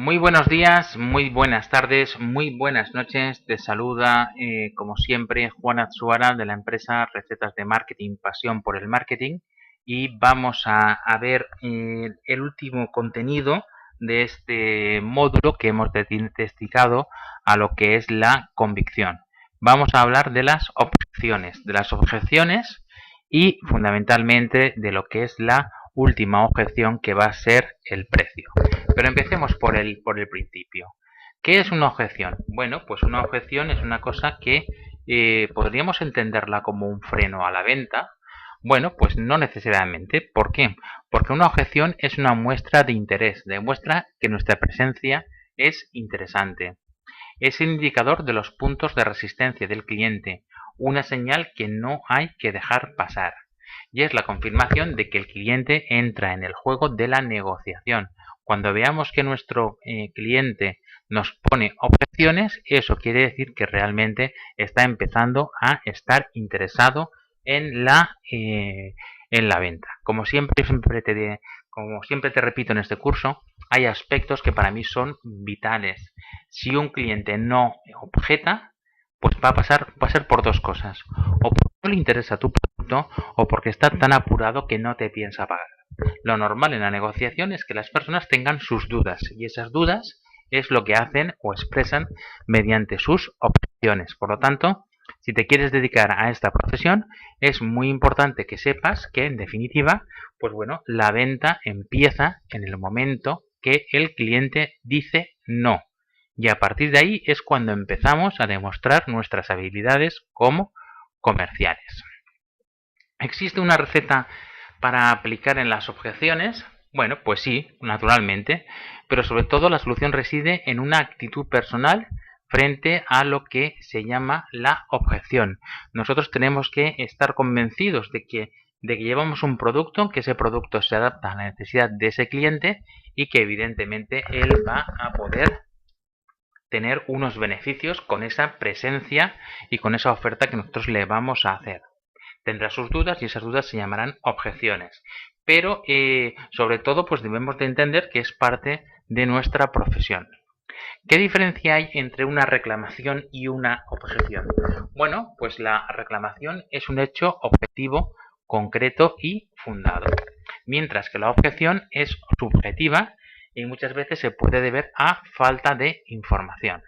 Muy buenos días, muy buenas tardes, muy buenas noches. Te saluda, como siempre, Juan Atsuara de la empresa Recetas de Marketing, Pasión por el Marketing. Y vamos a ver el último contenido de este módulo que hemos dedicado a lo que es la convicción. Vamos a hablar de las objeciones y fundamentalmente de lo que es la última objeción, que va a ser el precio. Pero empecemos por el principio. ¿Qué es una objeción? Bueno, pues una objeción es una cosa que podríamos entenderla como un freno a la venta. Bueno, pues no necesariamente. ¿Por qué? Porque una objeción es una muestra de interés, demuestra que nuestra presencia es interesante. Es el indicador de los puntos de resistencia del cliente, una señal que no hay que dejar pasar. Y es la confirmación de que el cliente entra en el juego de la negociación. Cuando veamos que nuestro cliente nos pone objeciones, eso quiere decir que realmente está empezando a estar interesado en la venta. Como siempre te repito en este curso, hay aspectos que para mí son vitales. Si un cliente no objeta, pues va a ser por dos cosas: o porque no le interesa tu producto, o porque está tan apurado que no te piensa pagar. Lo normal en la negociación es que las personas tengan sus dudas, y esas dudas es lo que hacen o expresan mediante sus objeciones. Por lo tanto, si te quieres dedicar a esta profesión, es muy importante que sepas que, en definitiva, pues bueno, la venta empieza en el momento que el cliente dice no. Y a partir de ahí es cuando empezamos a demostrar nuestras habilidades como comerciales. ¿Existe una receta para aplicar en las objeciones? Bueno, pues sí, naturalmente, pero sobre todo la solución reside en una actitud personal frente a lo que se llama la objeción. Nosotros tenemos que estar convencidos de que llevamos un producto, que ese producto se adapta a la necesidad de ese cliente y que evidentemente él va a poder tener unos beneficios con esa presencia y con esa oferta que nosotros le vamos a hacer. Tendrá sus dudas y esas dudas se llamarán objeciones. Pero sobre todo pues debemos de entender que es parte de nuestra profesión. ¿Qué diferencia hay entre una reclamación y una objeción? Bueno, pues la reclamación es un hecho objetivo, concreto y fundado, mientras que la objeción es subjetiva y muchas veces se puede deber a falta de información.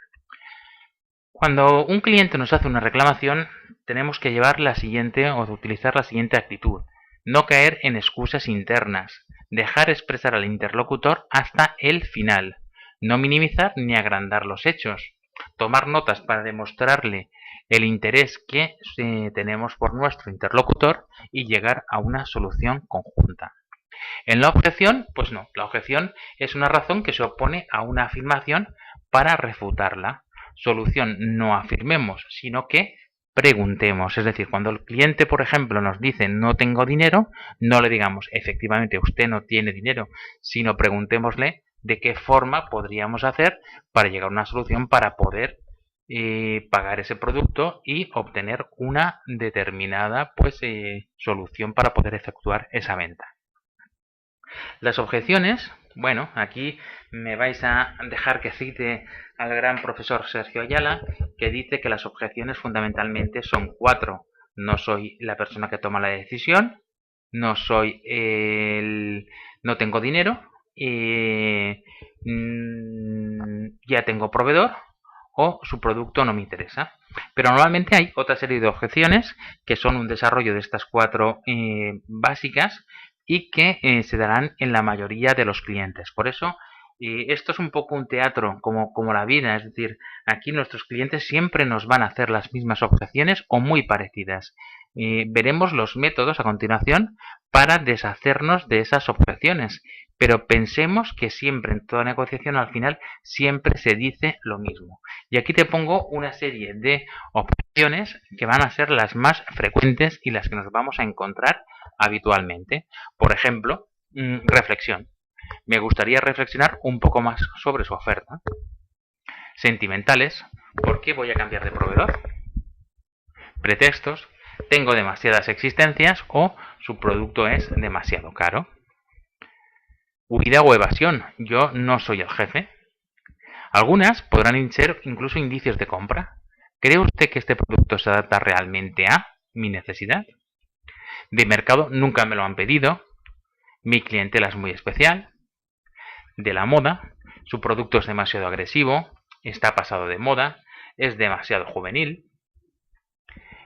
Cuando un cliente nos hace una reclamación, tenemos que llevar la siguiente o utilizar la siguiente actitud: no caer en excusas internas, dejar expresar al interlocutor hasta el final, no minimizar ni agrandar los hechos, tomar notas para demostrarle el interés que tenemos por nuestro interlocutor y llegar a una solución conjunta. En la objeción, pues no, la objeción es una razón que se opone a una afirmación para refutarla. Solución: no afirmemos, sino que preguntemos. Es decir, cuando el cliente, por ejemplo, nos dice no tengo dinero, no le digamos efectivamente usted no tiene dinero, sino preguntémosle de qué forma podríamos hacer para llegar a una solución para poder pagar ese producto y obtener una determinada solución para poder efectuar esa venta. Las objeciones, bueno, aquí me vais a dejar que cite al gran profesor Sergio Ayala, que dice que las objeciones fundamentalmente son cuatro: no soy la persona que toma la decisión, no tengo dinero, ya tengo proveedor, o su producto no me interesa. Pero normalmente hay otra serie de objeciones que son un desarrollo de estas cuatro básicas y que se darán en la mayoría de los clientes. Por eso esto es un poco un teatro como la vida, es decir, aquí nuestros clientes siempre nos van a hacer las mismas objeciones o muy parecidas. Veremos los métodos a continuación para deshacernos de esas objeciones, pero pensemos que siempre en toda negociación al final siempre se dice lo mismo. Y aquí te pongo una serie de objeciones que van a ser las más frecuentes y las que nos vamos a encontrar habitualmente. Por ejemplo, reflexión: me gustaría reflexionar un poco más sobre su oferta. Sentimentales: ¿por qué voy a cambiar de proveedor? Pretextos: tengo demasiadas existencias o su producto es demasiado caro. Huida o evasión: yo no soy el jefe. Algunas podrán ser incluso indicios de compra. ¿Cree usted que este producto se adapta realmente a mi necesidad? De mercado nunca me lo han pedido. Mi clientela es muy especial. De la moda, su producto es demasiado agresivo, está pasado de moda, es demasiado juvenil.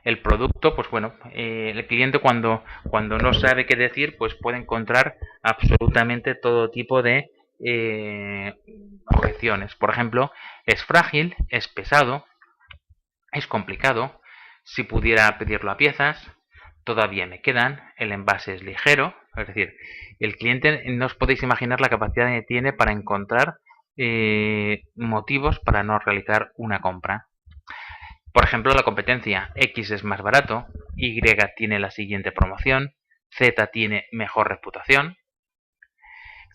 El producto, pues bueno, el cliente cuando no sabe qué decir, pues puede encontrar absolutamente todo tipo de objeciones. Por ejemplo, es frágil, es pesado, es complicado. Si pudiera pedirlo a piezas, todavía me quedan. El envase es ligero. Es decir, el cliente, no os podéis imaginar la capacidad que tiene para encontrar motivos para no realizar una compra. Por ejemplo, la competencia: X es más barato, Y tiene la siguiente promoción, Z tiene mejor reputación.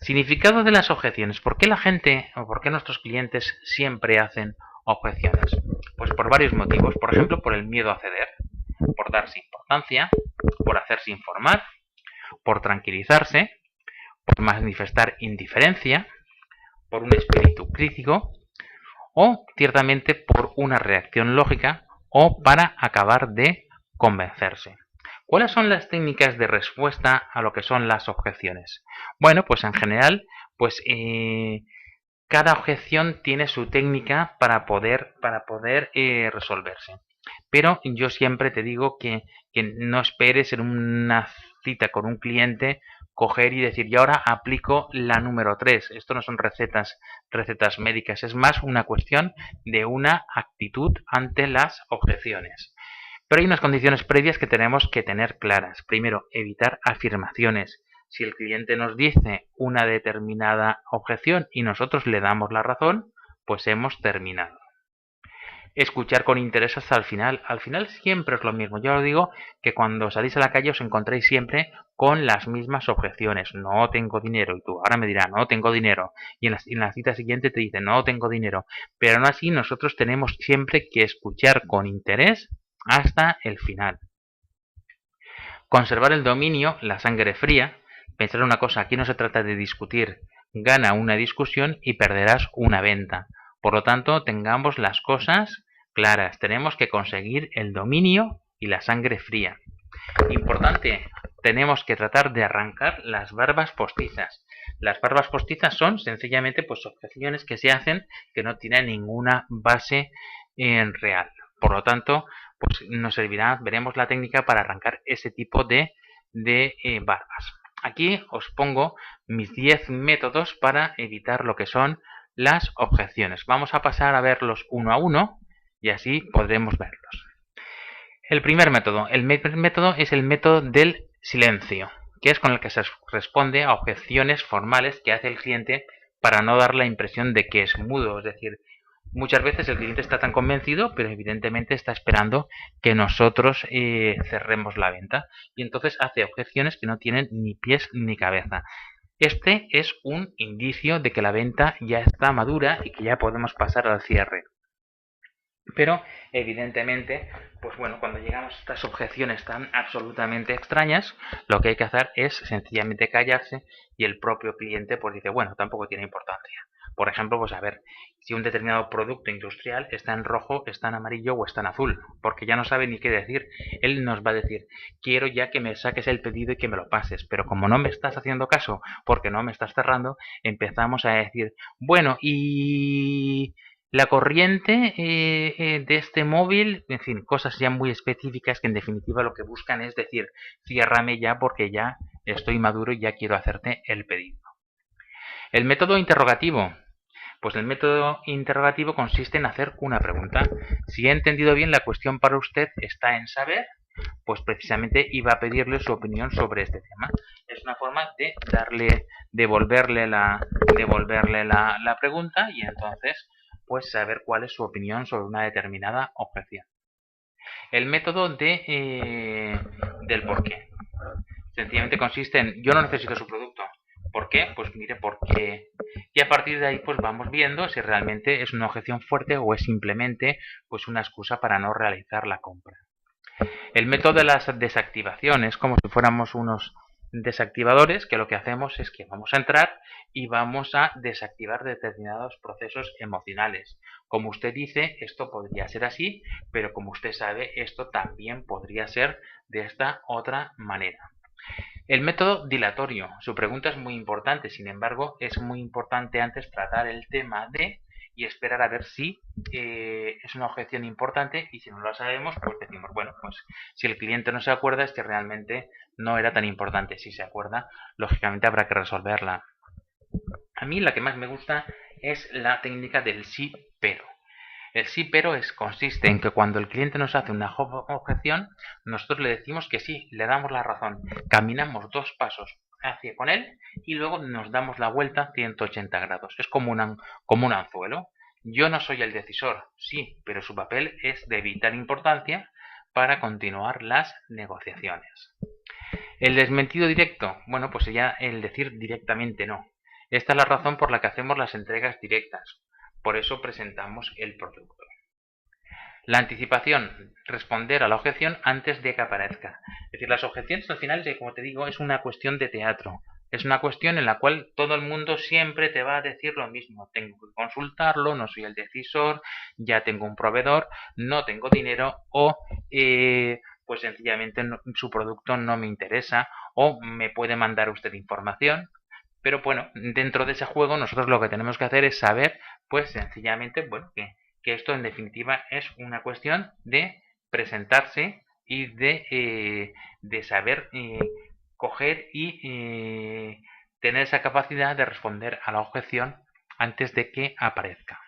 Significado de las objeciones. ¿Por qué la gente o por qué nuestros clientes siempre hacen objeciones? Pues por varios motivos. Por ejemplo, por el miedo a ceder, por darse importancia, por hacerse informar, por tranquilizarse, por manifestar indiferencia, por un espíritu crítico o ciertamente por una reacción lógica o para acabar de convencerse. ¿Cuáles son las técnicas de respuesta a lo que son las objeciones? Bueno, pues en general, pues cada objeción tiene su técnica para poder resolverse. Pero yo siempre te digo que no esperes en una cita con un cliente coger y decir, y ahora aplico la número 3. Esto no son recetas médicas, es más una cuestión de una actitud ante las objeciones. Pero hay unas condiciones previas que tenemos que tener claras. Primero, evitar afirmaciones. Si el cliente nos dice una determinada objeción y nosotros le damos la razón, pues hemos terminado. Escuchar con interés hasta el final. Al final siempre es lo mismo. Yo os digo que cuando salís a la calle os encontréis siempre con las mismas objeciones. No tengo dinero. Y tú ahora me dirás, no tengo dinero. Y en la cita siguiente te dice, no tengo dinero. Pero aún así nosotros tenemos siempre que escuchar con interés hasta el final. Conservar el dominio, la sangre fría. Pensar una cosa, aquí no se trata de discutir. Gana una discusión y perderás una venta. Por lo tanto, tengamos las cosas claras. Tenemos que conseguir el dominio y la sangre fría. Importante, tenemos que tratar de arrancar las barbas postizas. Las barbas postizas son sencillamente pues objeciones que se hacen que no tienen ninguna base real. Por lo tanto, pues nos servirá, veremos la técnica para arrancar ese tipo de barbas. Aquí os pongo mis 10 métodos para evitar lo que son las objeciones. Vamos a pasar a verlos uno a uno y así podremos verlos. El primer método es el método del silencio, que es con el que se responde a objeciones formales que hace el cliente para no dar la impresión de que es mudo. Es decir, muchas veces el cliente está tan convencido, pero evidentemente está esperando que nosotros cerremos la venta. Y entonces hace objeciones que no tienen ni pies ni cabeza. Este es un indicio de que la venta ya está madura y que ya podemos pasar al cierre. Pero evidentemente, pues bueno, cuando llegamos a estas objeciones tan absolutamente extrañas, lo que hay que hacer es sencillamente callarse y el propio cliente pues dice, bueno, tampoco tiene importancia. Por ejemplo, pues a ver, si un determinado producto industrial está en rojo, está en amarillo o está en azul, porque ya no sabe ni qué decir. Él nos va a decir, quiero ya que me saques el pedido y que me lo pases, pero como no me estás haciendo caso porque no me estás cerrando, empezamos a decir, bueno, y la corriente de este móvil, en fin, cosas ya muy específicas que en definitiva lo que buscan es decir, ciérrame ya porque ya estoy maduro y ya quiero hacerte el pedido. El método interrogativo. Pues el método interrogativo consiste en hacer una pregunta. Si he entendido bien, la cuestión para usted está en saber, pues precisamente iba a pedirle su opinión sobre este tema. Es una forma de devolverle la pregunta y entonces pues saber cuál es su opinión sobre una determinada objeción. El método del por qué. Sencillamente consiste en, yo no necesito su producto. ¿Por qué? Pues mire, porque... Y a partir de ahí pues vamos viendo si realmente es una objeción fuerte o es simplemente pues una excusa para no realizar la compra. El método de las desactivaciones, como si fuéramos unos desactivadores que lo que hacemos es que vamos a entrar y vamos a desactivar determinados procesos emocionales. Como usted dice, esto podría ser así, pero como usted sabe, esto también podría ser de esta otra manera. El método dilatorio. Su pregunta es muy importante, sin embargo, es muy importante antes tratar el tema de y esperar a ver si es una objeción importante, y si no lo sabemos, pues decimos, bueno, pues si el cliente no se acuerda es que realmente no era tan importante. Si se acuerda, lógicamente habrá que resolverla. A mí la que más me gusta es la técnica del sí pero. El sí pero consiste en que cuando el cliente nos hace una objeción, nosotros le decimos que sí, le damos la razón, caminamos 2 pasos hacia con él y luego nos damos la vuelta 180 grados. Es como un anzuelo. Yo no soy el decisor, sí, pero su papel es de vital importancia para continuar las negociaciones. El desmentido directo, bueno, pues sería el decir directamente no. Esta es la razón por la que hacemos las entregas directas. Por eso presentamos el producto. La anticipación, responder a la objeción antes de que aparezca. Es decir, las objeciones al final, como te digo, es una cuestión de teatro. Es una cuestión en la cual todo el mundo siempre te va a decir lo mismo. Tengo que consultarlo, no soy el decisor, ya tengo un proveedor, no tengo dinero o pues sencillamente su producto no me interesa o me puede mandar usted información. Pero bueno, dentro de ese juego nosotros lo que tenemos que hacer es saber, pues sencillamente, bueno, que esto en definitiva es una cuestión de presentarse y de saber coger y tener esa capacidad de responder a la objeción antes de que aparezca.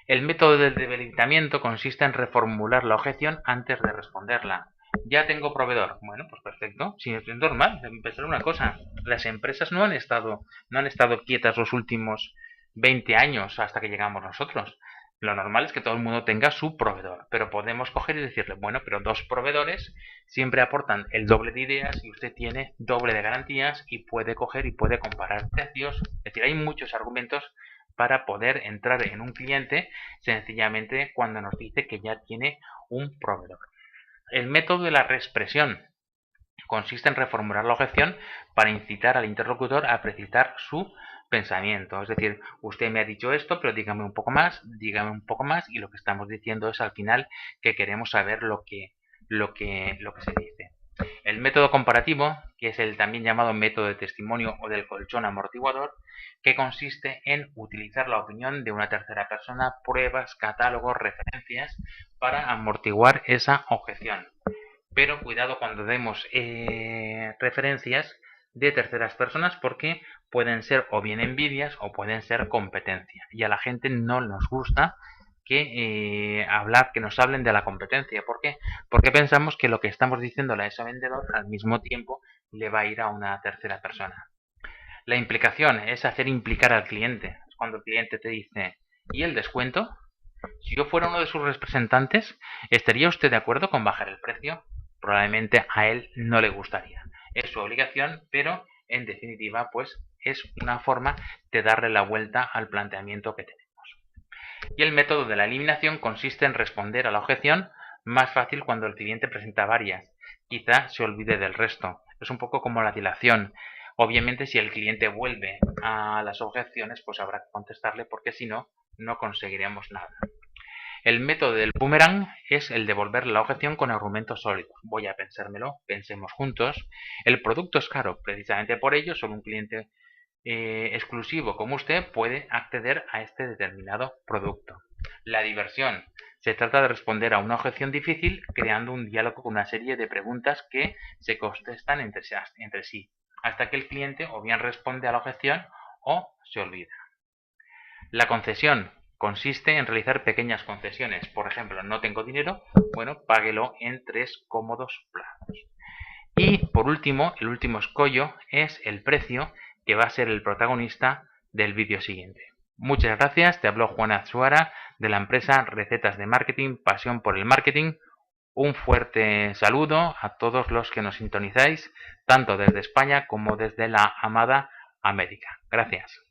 El método del debilitamiento consiste en reformular la objeción antes de responderla. Ya tengo proveedor. Bueno, pues perfecto. Si es normal, empezar una cosa. Las empresas no han estado quietas los últimos 20 años hasta que llegamos nosotros. Lo normal es que todo el mundo tenga su proveedor, pero podemos coger y decirle, bueno, pero 2 proveedores siempre aportan el doble de ideas y usted tiene doble de garantías y puede coger y puede comparar precios. Es decir, hay muchos argumentos para poder entrar en un cliente sencillamente cuando nos dice que ya tiene un proveedor. El método de la reexpresión consiste en reformular la objeción para incitar al interlocutor a precisar su pensamiento. Es decir, usted me ha dicho esto, pero dígame un poco más, y lo que estamos diciendo es al final que queremos saber lo que se dice. El método comparativo, que es el también llamado método de testimonio o del colchón amortiguador, que consiste en utilizar la opinión de una tercera persona, pruebas, catálogos, referencias, para amortiguar esa objeción. Pero cuidado cuando demos referencias de terceras personas, porque pueden ser o bien envidias o pueden ser competencia. Y a la gente no nos gusta que nos hablen de la competencia. ¿Por qué? Porque pensamos que lo que estamos diciéndole a ese vendedor al mismo tiempo le va a ir a una tercera persona. La implicación es hacer implicar al cliente. Cuando el cliente te dice, ¿y el descuento? Si yo fuera uno de sus representantes, ¿estaría usted de acuerdo con bajar el precio? Probablemente a él no le gustaría. Es su obligación, pero en definitiva, pues es una forma de darle la vuelta al planteamiento que tenemos. Y el método de la eliminación consiste en responder a la objeción más fácil cuando el cliente presenta varias. Quizá se olvide del resto. Es un poco como la dilación. Obviamente, si el cliente vuelve a las objeciones, pues habrá que contestarle, porque si no, no conseguiremos nada. El método del boomerang es el devolver la objeción con argumentos sólidos. Voy a pensármelo, pensemos juntos. El producto es caro, precisamente por ello solo un cliente exclusivo como usted puede acceder a este determinado producto. La diversión. Se trata de responder a una objeción difícil creando un diálogo con una serie de preguntas que se contestan entre sí, hasta que el cliente o bien responde a la objeción o se olvida. La concesión consiste en realizar pequeñas concesiones. Por ejemplo, no tengo dinero, bueno, páguelo en 3 cómodos plazos. Y por último, el último escollo es el precio, que va a ser el protagonista del vídeo siguiente. Muchas gracias, te habló Juan Azuara de la empresa Recetas de Marketing, Pasión por el Marketing. Un fuerte saludo a todos los que nos sintonizáis, tanto desde España como desde la amada América. Gracias.